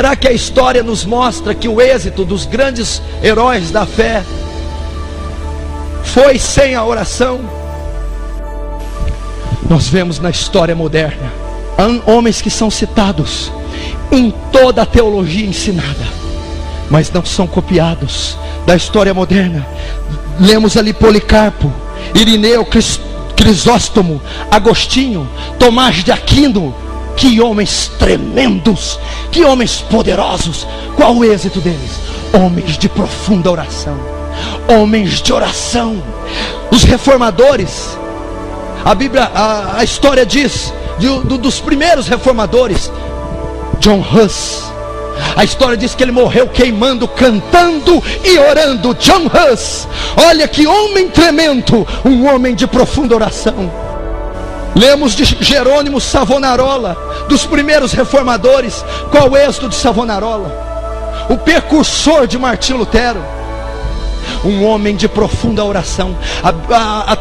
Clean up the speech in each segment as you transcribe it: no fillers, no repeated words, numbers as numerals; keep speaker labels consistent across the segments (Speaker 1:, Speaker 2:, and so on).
Speaker 1: Será que a história nos mostra que o êxito dos grandes heróis da fé foi sem a oração? Nós vemos na história moderna homens que são citados em toda a teologia ensinada, mas não são copiados da história moderna. Lemos ali Policarpo, Irineu, Crisóstomo, Agostinho, Tomás de Aquino. Que homens tremendos, que homens poderosos. Qual o êxito deles? Homens de profunda oração, homens de oração. Os reformadores, a Bíblia, a história diz dos primeiros reformadores, John Hus. A história diz que ele morreu queimando, cantando e orando. John Hus, olha que homem tremendo, um homem de profunda oração. Lemos de Jerônimo Savonarola, dos primeiros reformadores. Qual o êxito de Savonarola? O precursor de Martinho Lutero, um homem de profunda oração.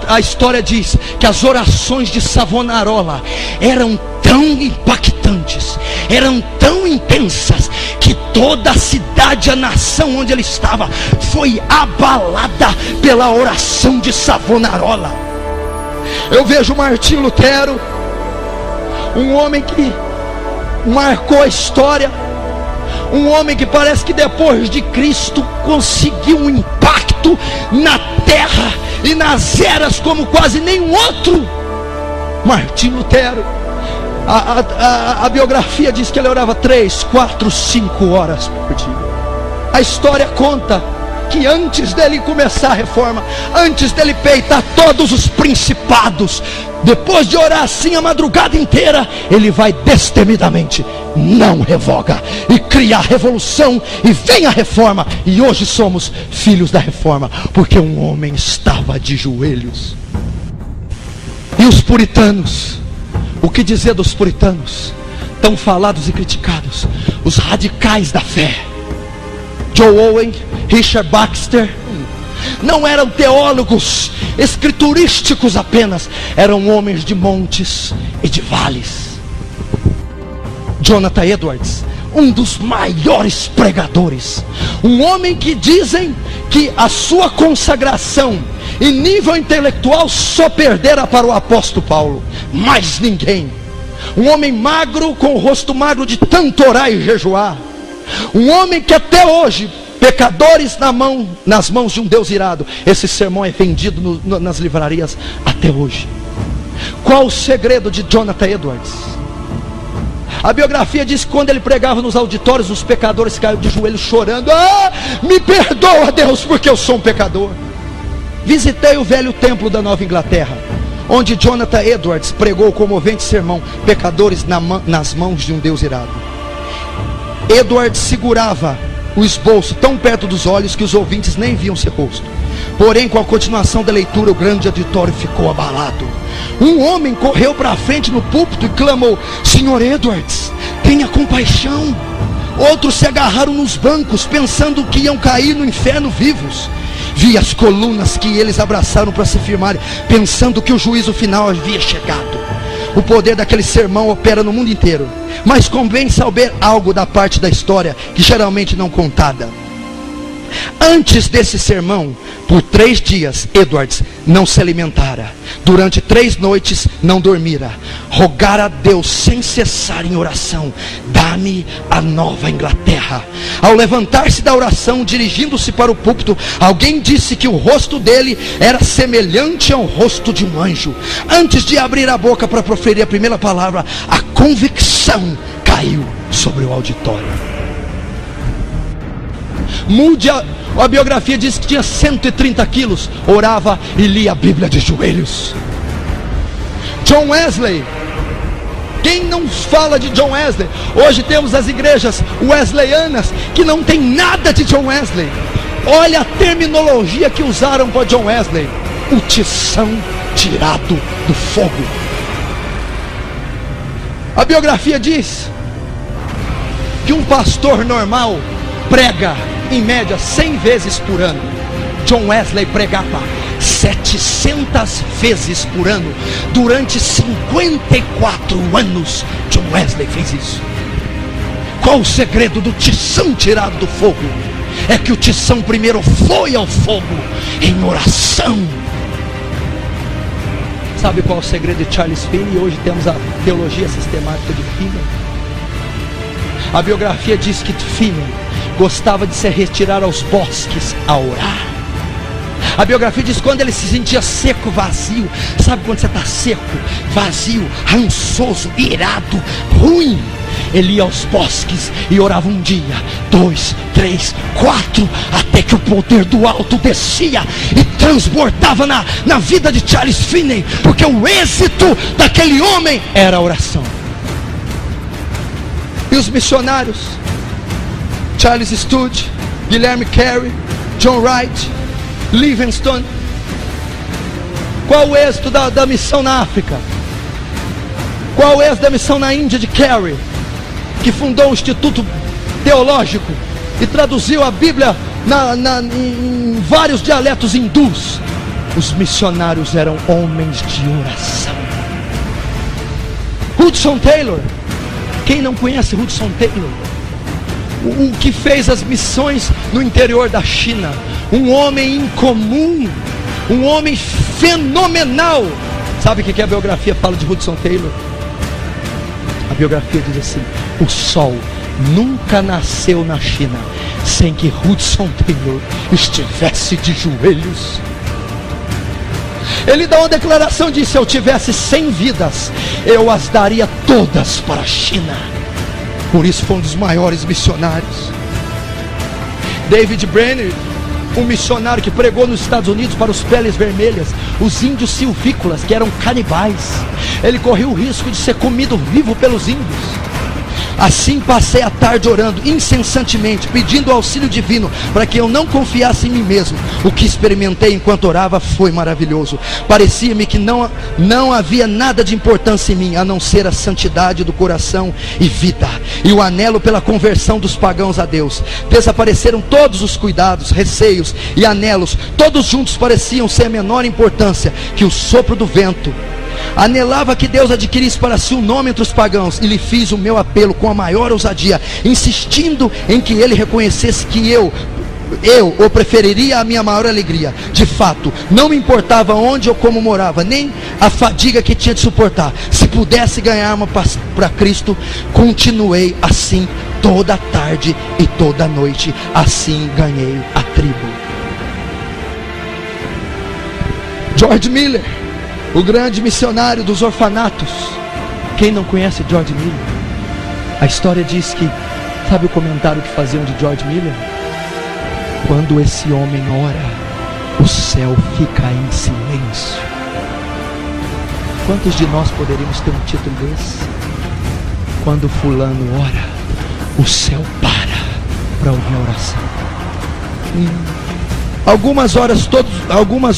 Speaker 1: A história diz que as orações de Savonarola eram tão impactantes, eram tão intensas, que toda a cidade, a nação onde ele estava, foi abalada pela oração de Savonarola. Eu vejo Martinho Lutero, um homem que marcou a história, um homem que parece que depois de Cristo conseguiu um impacto na terra e nas eras como quase nenhum outro. Martinho Lutero, a biografia diz que ele orava 3, 4, 5 horas por dia. A história conta que antes dele começar a reforma, antes dele peitar todos os principados, depois de orar assim a madrugada inteira, ele vai destemidamente, não revoga, e cria a revolução, e vem a reforma. E hoje somos filhos da reforma, porque um homem estava de joelhos. E os puritanos, o que dizer dos puritanos? Tão falados e criticados, os radicais da fé. Joe Owen, Richard Baxter, não eram teólogos escriturísticos apenas, eram homens de montes e de vales. Jonathan Edwards, um dos maiores pregadores, um homem que dizem que a sua consagração e nível intelectual só perdera para o apóstolo Paulo, mais ninguém. Um homem magro, com o rosto magro de tanto orar e jejuar. Um homem que até hoje, pecadores nas mãos de um Deus irado. Esse sermão é vendido nas livrarias até hoje. Qual o segredo de Jonathan Edwards? A biografia diz que quando ele pregava nos auditórios, os pecadores caíram de joelhos chorando. Me perdoa, Deus, porque eu sou um pecador. Visitei o velho templo da Nova Inglaterra, onde Jonathan Edwards pregou o comovente sermão, pecadores nas mãos de um Deus irado. Edwards segurava o esboço tão perto dos olhos que os ouvintes nem viam seu rosto. Porém, com a continuação da leitura, o grande auditório ficou abalado. Um homem correu para a frente no púlpito e clamou: Senhor Edwards, tenha compaixão. Outros se agarraram nos bancos, pensando que iam cair no inferno vivos. Vi as colunas que eles abraçaram para se firmarem, pensando que o juízo final havia chegado. O poder daquele sermão opera no mundo inteiro, mas convém saber algo da parte da história que geralmente não contada. Antes desse sermão, por 3 dias, Edwards não se alimentara. Durante 3 noites não dormira. Rogara a Deus sem cessar em oração: dá-me a Nova Inglaterra. Ao levantar-se da oração, dirigindo-se para o púlpito, alguém disse que o rosto dele era semelhante ao rosto de um anjo. Antes de abrir a boca para proferir a primeira palavra, a convicção caiu sobre o auditório. A biografia diz que tinha 130 quilos, orava e lia a Bíblia de joelhos. John Wesley, quem não fala de John Wesley? Hoje temos as igrejas wesleyanas que não tem nada de John Wesley. Olha a terminologia que usaram para John Wesley: o tição tirado do fogo. A biografia diz que um pastor normal prega em média 100 vezes por ano. John Wesley pregava 700 vezes por ano. Durante 54 anos John Wesley fez isso. Qual o segredo do tição tirado do fogo? É que o tição primeiro foi ao fogo em oração. Sabe qual é o segredo de Charles Finney? Hoje temos a teologia sistemática de Finney. A biografia diz que Finney gostava de se retirar aos bosques a orar. A biografia diz que quando ele se sentia seco, vazio. Sabe quando você está seco, vazio, rançoso, irado, ruim? Ele ia aos bosques e orava um dia, 2, 3, 4, até que o poder do alto descia e transbordava na vida de Charles Finney, porque o êxito daquele homem era a oração. E os missionários, Charles Studd, Guilherme Carey, John Wright, Livingstone. Qual o êxito da missão na África? Qual o êxito da missão na Índia de Carey, que fundou um instituto teológico e traduziu a Bíblia em vários dialetos hindus? Os missionários eram homens de oração. Hudson Taylor. Quem não conhece Hudson Taylor? O que fez as missões no interior da China. Um homem incomum, um homem fenomenal. Sabe o que a biografia fala de Hudson Taylor? A biografia diz assim: o sol nunca nasceu na China sem que Hudson Taylor estivesse de joelhos. Ele dá uma declaração de: se eu tivesse 100 vidas, eu as daria todas para a China. Por isso foi um dos maiores missionários. David Brainerd, um missionário que pregou nos Estados Unidos para os peles vermelhas, os índios silvícolas, que eram canibais. Ele correu o risco de ser comido vivo pelos índios. Assim passei a tarde orando incessantemente, pedindo auxílio divino, para que eu não confiasse em mim mesmo. O que experimentei enquanto orava foi maravilhoso. Parecia-me que não havia nada de importância em mim, a não ser a santidade do coração e vida, e o anelo pela conversão dos pagãos a Deus. Desapareceram todos os cuidados, receios e anelos, todos juntos pareciam ser a menor importância que o sopro do vento. Anelava que Deus adquirisse para si um nome entre os pagãos, e lhe fiz o meu apelo com a maior ousadia, insistindo em que ele reconhecesse que eu o preferiria a minha maior alegria. De fato, não me importava onde ou como morava, nem a fadiga que tinha de suportar. Se pudesse ganhar uma para Cristo, continuei assim toda a tarde e toda a noite. Assim ganhei a tribo. George Miller, o grande missionário dos orfanatos. Quem não conhece George Miller? A história diz que, sabe o comentário que faziam de George Miller? Quando esse homem ora, o céu fica em silêncio. Quantos de nós poderíamos ter um título desse? Quando fulano ora, o céu para ouvir a oração. Algumas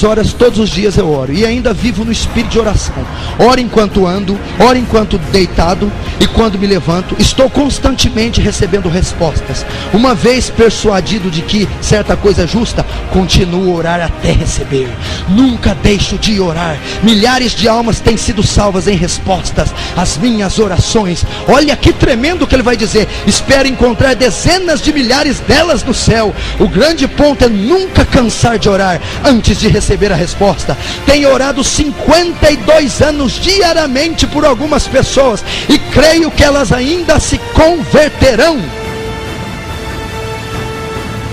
Speaker 1: horas todos os dias eu oro, e ainda vivo no espírito de oração. Oro enquanto ando, oro enquanto deitado, e quando me levanto, estou constantemente recebendo respostas. Uma vez persuadido de que certa coisa é justa, continuo a orar até receber. Nunca deixo de orar. Milhares de almas têm sido salvas em respostas às minhas orações. Olha que tremendo que ele vai dizer: espero encontrar dezenas de milhares delas no céu. O grande ponto é nunca cansar de orar antes de receber a resposta. Tenho orado 52 anos diariamente por algumas pessoas, e creio que elas ainda se converterão.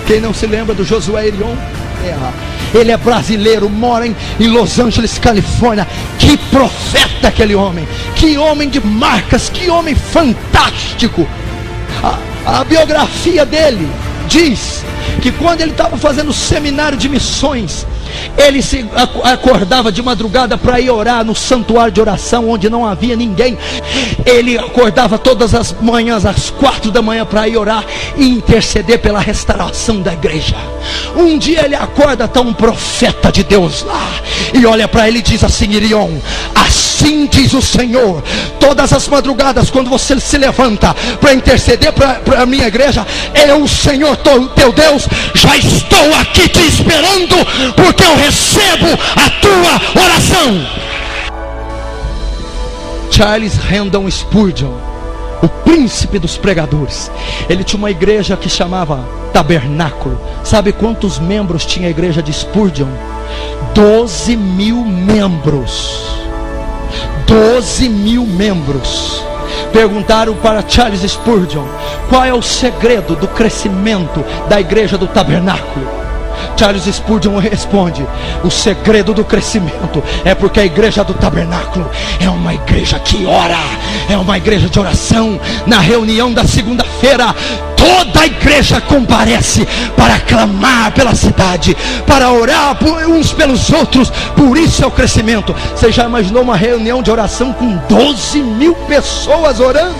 Speaker 1: Quem não se lembra do Josué Erion? Ele é brasileiro, mora em Los Angeles, Califórnia. Que profeta aquele homem, que homem de marcas, que homem fantástico. A biografia dele diz que quando ele estava fazendo seminário de missões, ele se acordava de madrugada para ir orar no santuário de oração, onde não havia ninguém. Ele acordava todas as manhãs às 4 da manhã para ir orar e interceder pela restauração da igreja. Um dia ele acorda, está um profeta de Deus lá, e olha para ele e diz assim: Irion, assim diz o Senhor, todas as madrugadas quando você se levanta para interceder para a minha igreja, eu, o Senhor teu Deus, já estou aqui te esperando, porque eu recebo a tua oração. Charles Haddon Spurgeon, o príncipe dos pregadores. Ele tinha uma igreja que chamava Tabernáculo. Sabe quantos membros tinha a igreja de Spurgeon? 12.000 membros. 12.000 membros. Perguntaram para Charles Spurgeon: qual é o segredo do crescimento da igreja do Tabernáculo? Charles Spurgeon responde: o segredo do crescimento é porque a igreja do Tabernáculo é uma igreja que ora, é uma igreja de oração. Na reunião da segunda-feira, toda a igreja comparece para clamar pela cidade, para orar uns pelos outros. Por isso é o crescimento. Você já imaginou uma reunião de oração com 12.000 pessoas orando?